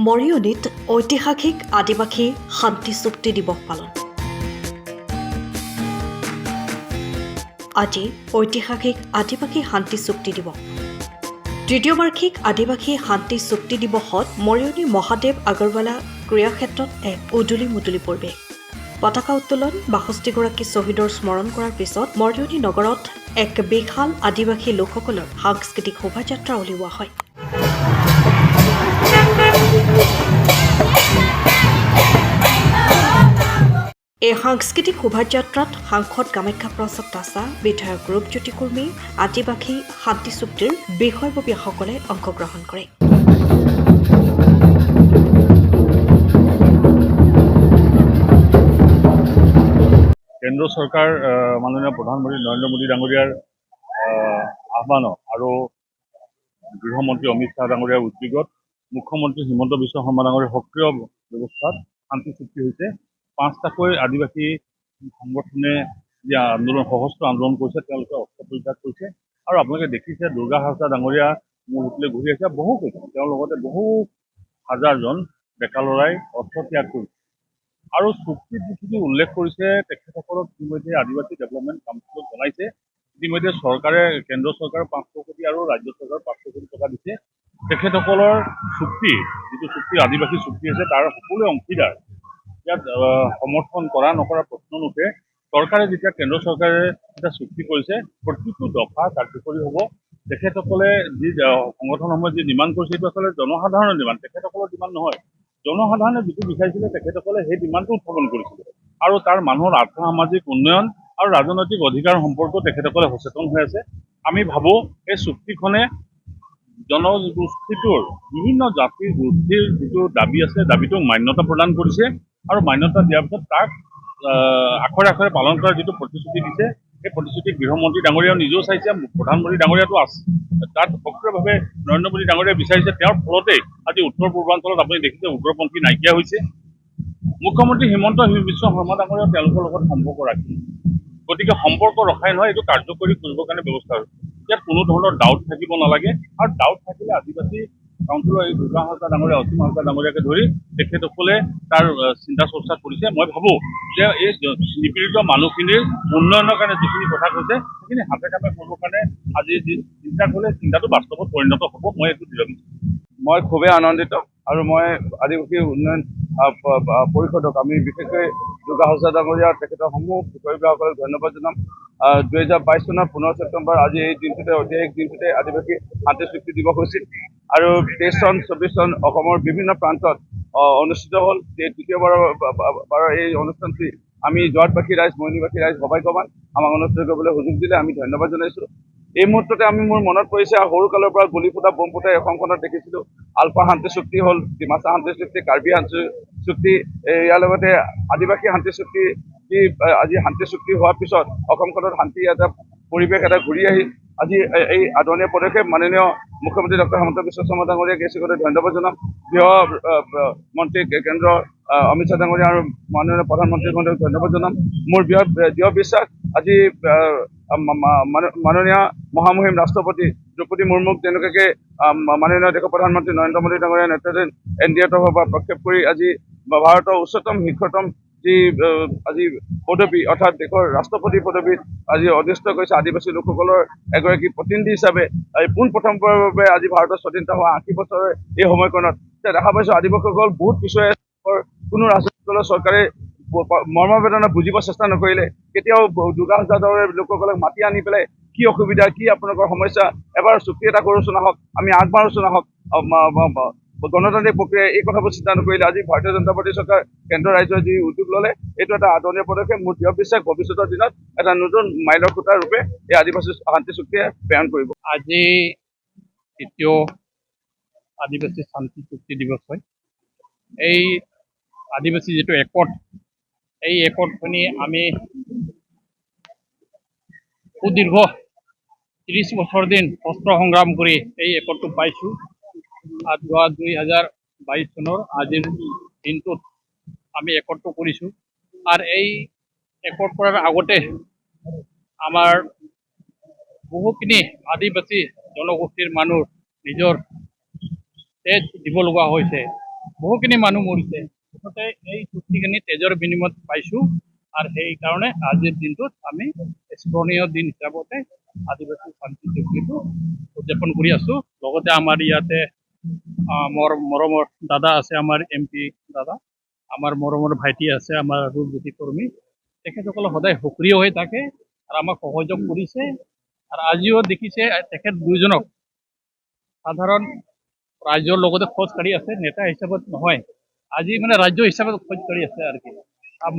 মৰিয়নিত ঐতিহাসিক আদিবাসী শান্তি চুক্তি দিৱস পালন। আজি ঐতিহাসিক আদিবাসী শান্তি চুক্তি দিৱস। তৃতীয় বাৰ্ষিক আদিবাসী শান্তি চুক্তি দিৱসত মৰিয়নি মহাদেৱ আগৰৱালা ক্ৰীড়াক্ষেত্ৰত এক উদুলি মুদুলি পৰিৱেশ। পতাকা উত্তোলন ৬২গৰাকী শ্বহীদৰ স্মৰণ কৰাৰ পিছত মৰিয়নি নগৰত এক বিশাল আদিবাসী লোকসকলৰ সাংস্কৃতিক শোভাযাত্ৰা উলিওৱা হয়। এই সাংস্কৃতিক শোভাযাত্ৰাত সাংসদ কামাখ্যা প্ৰসাদ তাছা, বিধায়ক ৰূপজ্যোতি কুৰ্মী, আদিবাসী শান্তি চুক্তিৰ বিষয়ববীয়াসকলে অংশগ্ৰহণ কৰে। কেন্দ্ৰ চৰকাৰ মাননীয় প্ৰধানমন্ত্ৰী নৰেন্দ্ৰ মোদী ডাঙৰীয়াৰ আহ্বান আৰু গৃহমন্ত্ৰী অমিত শ্বাহ ডাঙৰীয়াৰ উদ্যোগত মুখ্যমন্ত্ৰী হিমন্ত বিশ্ব শৰ্মা ডাঙৰীয়াৰ সক্ৰিয় ব্যৱস্থাত শান্তি চুক্তি হৈছে। ৫টাকৈ আদিবাসী সংগঠনে যি আন্দোলন সশস্ত্ৰ আন্দোলন কৰিছে তেওঁলোকে অস্ত্ৰ পৰিত্যাগ কৰিছে আৰু আপোনালোকে দেখিছে দুৰ্গা হাজৰা ডাঙৰীয়া মোৰ হোটেললৈ ঘূৰি আহিছে। বহু তেওঁৰ লগতে বহু হাজাৰজন ডেকা ল'ৰাই অস্ত্ৰ ত্যাগ কৰিছে আৰু চুক্তিত যিখিনি উল্লেখ কৰিছে তেখেতসকলক ইতিমধ্যে আদিবাসী ডেভেলপমেণ্ট কাউন্সিলত জনাইছে। ইতিমধ্যে চৰকাৰে কেন্দ্ৰ চৰকাৰে ৫০০ কোটি আৰু ৰাজ্য চৰকাৰে ৫০০ কোটি টকা দিছে। তেখেতসকলৰ চুক্তি যিটো চুক্তি আদিবাসী চুক্তি আছে তাৰ সকলোৱে অংশীদাৰ। ইয়াত সমৰ্থন কৰা নকৰা প্ৰশ্ন নুঠে। চৰকাৰে যেতিয়া কেন্দ্ৰ চৰকাৰে এটা চুক্তি কৰিছে প্ৰতিটো দফা কাৰ্যকৰী হ'ব। তেখেতসকলে যি সংগঠনসমূহে যি ডিমাণ্ড কৰিছে সেইটো আচলতে জনসাধাৰণৰ ডিমাণ্ড, তেখেতসকলৰ ডিমাণ্ড নহয়। জনসাধাৰণে যিটো বিচাৰিছিলে তেখেতসকলে সেই ডিমাণ্ডটো উত্থাপন কৰিছিলে আৰু তাৰ মানুহৰ আৰ্থ সামাজিক উন্নয়ন আৰু ৰাজনৈতিক অধিকাৰ সম্পৰ্কেও তেখেতসকলে সচেতন হৈ আছে। আমি ভাবোঁ এই চুক্তিখনে জনগোষ্ঠীটোৰ বিভিন্ন জাতি গোষ্ঠীৰ যিটো দাবী আছে দাবীটোক মান্যতা প্ৰদান কৰিছে আৰু মান্যতা দিয়াৰ পিছত তাক আখৰে আখৰে পালন কৰাৰ যিটো প্ৰতিশ্ৰুতি দিছে সেই প্ৰতিশ্ৰুতি গৃহমন্ত্ৰী ডাঙৰীয়াও নিজেও চাইছে, প্ৰধানমন্ত্ৰী ডাঙৰীয়াটো আছে তাত সক্ৰিয়ভাৱে নৰেন্দ্ৰ মোদী ডাঙৰীয়াই বিচাৰিছে। তেওঁৰ ফলতেই আজি উত্তৰ পূৰ্বাঞ্চলত আপুনি দেখিছে উগ্ৰপন্থী নাইকিয়া হৈছে। মুখ্যমন্ত্ৰী হিমন্ত বিশ্ব শৰ্মা ডাঙৰীয়াও তেওঁলোকৰ লগত সম্পৰ্ক ৰাখি গতিকে সম্পৰ্ক ৰখাই নহয় এইটো কাৰ্যকৰী কৰিবৰ কাৰণে ব্যৱস্থা হৈছে। ইয়াত কোনো ধৰণৰ ডাউট থাকিব নালাগে আৰু ডাউট থাকিলে আদিবাসী কাউন্সিলৰ এই দুৰ্গা হাজৰা ডাঙৰীয়া, অসীম হাজৰা ডাঙৰীয়াকে ধৰি তেখেতসকলে তাৰ চিন্তা চৰ্চা কৰিছে। মই ভাবোঁ যে এই নিপীড়িত মানুহখিনিৰ উন্নয়নৰ কাৰণে যিখিনি কথা কৈছে সেইখিনি হাতে কামে কৰিবৰ কাৰণে আজি যি চিন্তা কৰিলে চিন্তাটো বাস্তৱত পৰিণত হ'ব। মই এইটো দৃঢ়। মই খুবেই আনন্দিত আৰু মই আদিবাসী উন্নয়ন পৰিষদক আমি বিশেষকৈ দুৰ্গা হাজৰা ডাঙৰীয়া তেখেতৰ সমূহ বিষয়ববীয়াসকলক ধন্যবাদ জনাম। ২০২২ চনৰ ১৫ ছেপ্টেম্বৰ আজি এই দিনটোতে ঐতিহাসিক দিনটোতে আদিবাসী শান্তি চুক্তি দিৱস হৈছিল আৰু ২৩ চন ২৪ চন অসমৰ বিভিন্ন প্ৰান্তত অনুষ্ঠিত হ'ল। দ্বিতীয়বাৰৰ এই অনুষ্ঠানটি আমি জোৱাৰবাসী ৰাইজ, মৰিয়নিবাসী ৰাইজ সবাইকমান আমাক অনুষ্ঠিত কৰিবলৈ সুযোগ দিলে আমি ধন্যবাদ জনাইছোঁ। এই মুহূৰ্ততে মোৰ মনত পৰিছে সৰুকালৰ পৰা গুলি ফুটা বোম ফুটাই অসমখনত দেখিছিলোঁ। আলফা শান্তি চুক্তি হ'ল, ডিমাচা শান্তি চুক্তি, কাৰ্বি শান্তি চুক্তি, ইয়াৰ লগতে আদিবাসী শান্তি চুক্তি। আজি শান্তি চুক্তি হোৱাৰ পিছত অসমখনত শান্তি এটা পৰিৱেশ এটা ঘূৰি আহিল। আজি এই আদৰণীয় পদক্ষেপ মাননীয় মুখ্যমন্ত্ৰী ডক্টৰ হিমন্ত বিশ্ব শৰ্মা ডাঙৰীয়াক এই চিগতে ধন্যবাদ জনাম। গৃহ মন্ত্ৰী কেন্দ্ৰ অমিত শ্বাহ ডাঙৰীয়া আৰু মাননীয় প্ৰধানমন্ত্ৰী মহোদয়ক ধন্যবাদ জনাম। মোৰ দৃঢ় বিশ্বাস আজি মাননীয় মহামহিম ৰাষ্ট্ৰপতি দ্ৰৌপদী মুৰ্মুক যেনেকুৱাকৈ মাননীয় দেশৰ প্ৰধানমন্ত্ৰী নৰেন্দ্ৰ মোদী ডাঙৰীয়াৰ নেতৃত্বাধীন NDA তৰফৰ পৰা প্ৰক্ষেপ কৰি আজি ভাৰতৰ উচ্চতম শীৰ্ষতম যি আজি পদবী অৰ্থাৎ দেশৰ ৰাষ্ট্ৰপতি পদবীত আজি অধিষ্ঠ কৰিছে আদিবাসী লোকসকলৰ এগৰাকী প্ৰতিনিধি হিচাপে পোনপ্ৰথমবাৰৰ বাবে আজি ভাৰতৰ স্বাধীনতা হোৱা ৮০ বছৰৰ এই সময়কণত দেখা পাইছোঁ আদিবাসীসকল বহুত পিছুৱাই কোনো ৰাজনৈতিক দলৰ চৰকাৰে মৰ্মবেদনা বুজিব চেষ্টা নকৰিলে। কেতিয়াও দুৰ্গা হাজৰা দলৰ লোকসকলক মাতি আনি পেলাই কি অসুবিধা, কি আপোনালোকৰ সমস্যা, এবাৰ চুক্তি এটা কৰোচোন আহক, আমি আগবাঢ়োচোন আহক, গণতান্ত্ৰিক প্ৰক্ৰিয়াই এই কথাবোৰ চিন্তা নকৰিলে। আজি ভাৰতীয় জনতা পাৰ্টী চৰকাৰ কেন্দ্ৰ ৰাজ্যই যি উদ্যোগ ল'লে এইটো এটা আদৰণীয় পদক্ষেপ। মোৰ দৃঢ় বিশ্বাস ভৱিষ্যতৰ দিনত এটা নতুন মাইলৰ খুঁটা ৰূপে এই আদিবাসী শান্তি চুক্তিয়ে প্ৰেৰণ কৰিব। আজি তৃতীয় আদিবাসী শান্তি চুক্তি দিৱস হয়। এই আদিবাসী যিটো একত, এই একতখিনি আমি সুদীৰ্ঘ ৩০ বছৰ দিন অস্ত্ৰ সংগ্ৰাম কৰি এই একতটো পাইছোঁ। আৰু ২০২২ চনৰ আজিৰ দিনটোত আমি একতটো কৰিছোঁ। আৰু এই একত কৰাৰ আগতে আমাৰ বহুখিনি আদিবাসী জনগোষ্ঠীৰ মানুহ নিজৰ তেজ দিব লগা হৈছে। বহুখিনি মানুহ মৰিছে মুঠতে এই চুক্তিখিনি তেজৰ বিনিময়ত পাইছোঁ আৰু সেইকাৰণে আজিৰ দিনটোত আমি স্মৰণীয় দিন হিচাপতে আদিবাসী শান্তি চুক্তিটো উদযাপন কৰি আছোঁ লগতে আমাৰ ইয়াতে মোৰ মৰমৰ দাদা আছে আমাৰ MP দাদা আমাৰ মৰমৰ ভাইটি আছে আমাৰ ৰূপজ্যোতি কৰ্মী তেখেতসকল সদায় সক্ৰিয় হৈ থাকে আৰু আমাক সহযোগ কৰিছে আৰু আজিও দেখিছে তেখেত দুইজনক সাধাৰণ ৰাজ্যৰ লগতে খোজ কাঢ়ি আছে নেতা হিচাপত নহয় আজি মানে ৰাজ্য হিচাপত খোজ কাঢ়ি আছে আৰু কি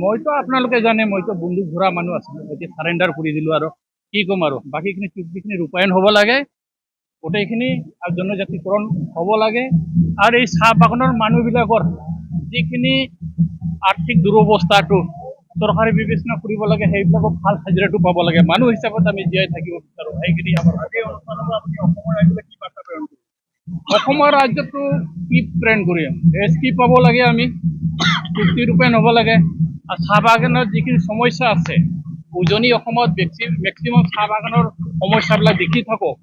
মইতো আপোনালোকে জানে মইতো বন্দুক ধৰা মানুহ আছিলোঁ এতিয়া চাৰেণ্ডাৰ কৰি দিলোঁ আৰু কি ক'ম আৰু বাকীখিনি চুক্তিখিনি ৰূপায়ণ হ'ব লাগে গোটেইখিনি জনজাতিকৰণ হ'ব লাগে আৰু এই চাহ বাগানৰ মানুহবিলাকৰ যিখিনি আৰ্থিক দুৰৱস্থাটো চৰকাৰে বিবেচনা কৰিব লাগে সেইবিলাকক ভাল হাজিৰাটো পাব লাগে মানুহ হিচাপত আমি জীয়াই থাকিব বিচাৰোঁ সেইখিনি আমাৰ এই অনুষ্ঠানৰ পৰা আপুনি অসমৰ ৰাজ্যলৈ কি বাৰ্তা প্ৰেৰণ কৰিব অসমৰ ৰাজ্যটো কি প্ৰেৰণ কৰিম কি পাব লাগে আমি চুক্তি ৰূপায়ণ হ'ব লাগে আৰু চাহ বাগানৰ যিখিনি সমস্যা আছে উজনি অসমত মেক্সিমাম চাহ বাগানৰ সমস্যাবিলাক দেখি থাকোঁ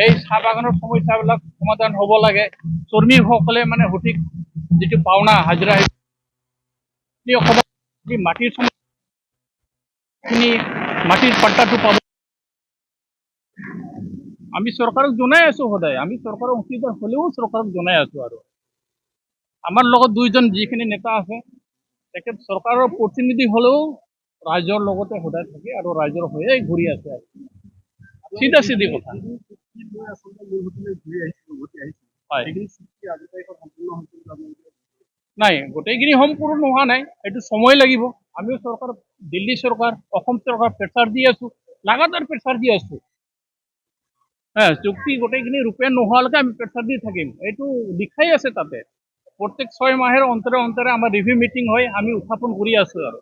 এই চাহ বাগানৰ সমস্যাবিলাক সমাধান হ'ব লাগে শ্ৰমিকসকলে মানে সঠিক যিটো পাওনা হাজিৰা অসমত মাটিৰ পাট্টাটো পাব আমি চৰকাৰক জনাই আছোঁ সদায় আমি চৰকাৰৰ অংশীদাৰ হ'লেও চৰকাৰক জনাই আছোঁ আৰু আমাৰ লগত দুইজন যিখিনি নেতা আছে তেখেত চৰকাৰৰ প্ৰতিনিধি হ'লেও ৰাইজৰ লগতে সদায় থাকে আৰু ৰাইজৰ হৈয়ে ঘূৰি আছে আৰু চিধা চিধি কথা নাই গোটেইখিনি সম্পূৰ্ণ হোৱা নাই সেইটো সময় লাগিব আমিও চৰকাৰ দিল্লী চৰকাৰ অসম চৰকাৰ প্ৰেছাৰ দি আছোঁ লাগাতাৰ প্ৰেছাৰ দি আছোঁ চুক্তি গোটেইখিনি ৰূপায়ণ নোহোৱালৈকে আমি প্ৰেছাৰ দি থাকিম এইটো লিখাই আছে তাতে প্ৰত্যেক 6 মাহৰ অন্তৰে অন্তৰে আমাৰ ৰিভিউ মিটিং হয় আমি উত্থাপন কৰি আছোঁ আৰু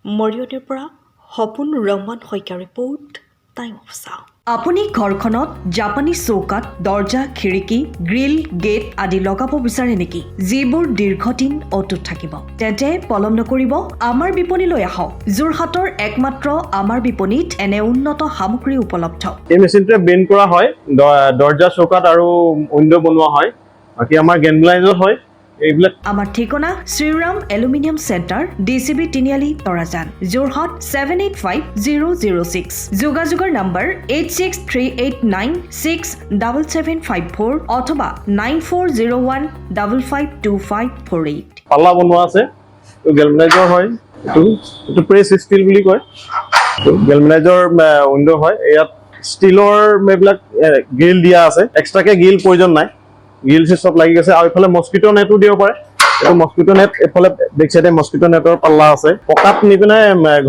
মৰিয়নিৰ পৰা সপোন Rahman Saikia report time of চাওঁ আপুনি ঘৰখনত জাপানী চৌকাত দৰ্জা খিৰিকী গ্ৰিল গেট আদি লগাব বিচাৰে নেকি যিবোৰ দীৰ্ঘদিন অটুট থাকিব তেন্তে পলম নকৰিব আমাৰ বিপণীলৈ আহক যোৰহাটৰ একমাত্ৰ আমাৰ বিপণীত এনে উন্নত সামগ্ৰী উপলব্ধ এই মেচিনটোৱে বেণ্ড কৰা হয় দৰ্জা চৌকাত আৰু উইণ্ডো বনোৱা হয় বাকি আমাৰ গেনব্লাইজৰ হয় এইবিলাক আমাৰ ঠিকনা শ্ৰীৰাম এলুমিনিয়াম চেণ্টাৰ DCB তিনিআলি তৰাজান যোৰহাট 785006 যোগাযোগৰ নম্বৰ 8638967754 অথবা 9401552548 পাল্লা বনোৱা আছে তো গেলভেনাইজৰ হয় এইটো প্ৰেছ ষ্টিল বুলি কয় তো গেলভেনাইজৰ উইণ্ডো হয় ইয়াত ষ্টিলৰ এইবিলাক গ্ৰিল দিয়া আছে এক্সট্ৰাকে গ্ৰিল প্ৰয়োজন নাই গ্ৰিল চব লাগি গৈছে আৰু ইফালে মস্কিটো নেটো দিব পাৰে এইটো মস্কিটো নেট এফালে বেক চাইডে মস্কিটো নেটৰ পাল্লা আছে পকাত নি পিনে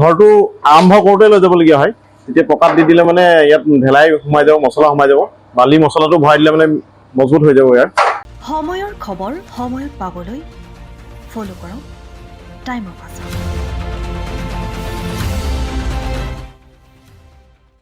ঘৰটো আৰম্ভ কৰোঁতে লৈ যাবলগীয়া হয় তেতিয়া পকাত দি দিলে মানে ইয়াত ঢেলাই সোমাই যাব মছলা সোমাই যাব বালি মছলাটো ভৰাই দিলে মানে মজবুত হৈ যাব ইয়াৰ সময়ৰ খবৰ সময়ত পাবলৈ ফলো কৰক টাইম অফ আছাম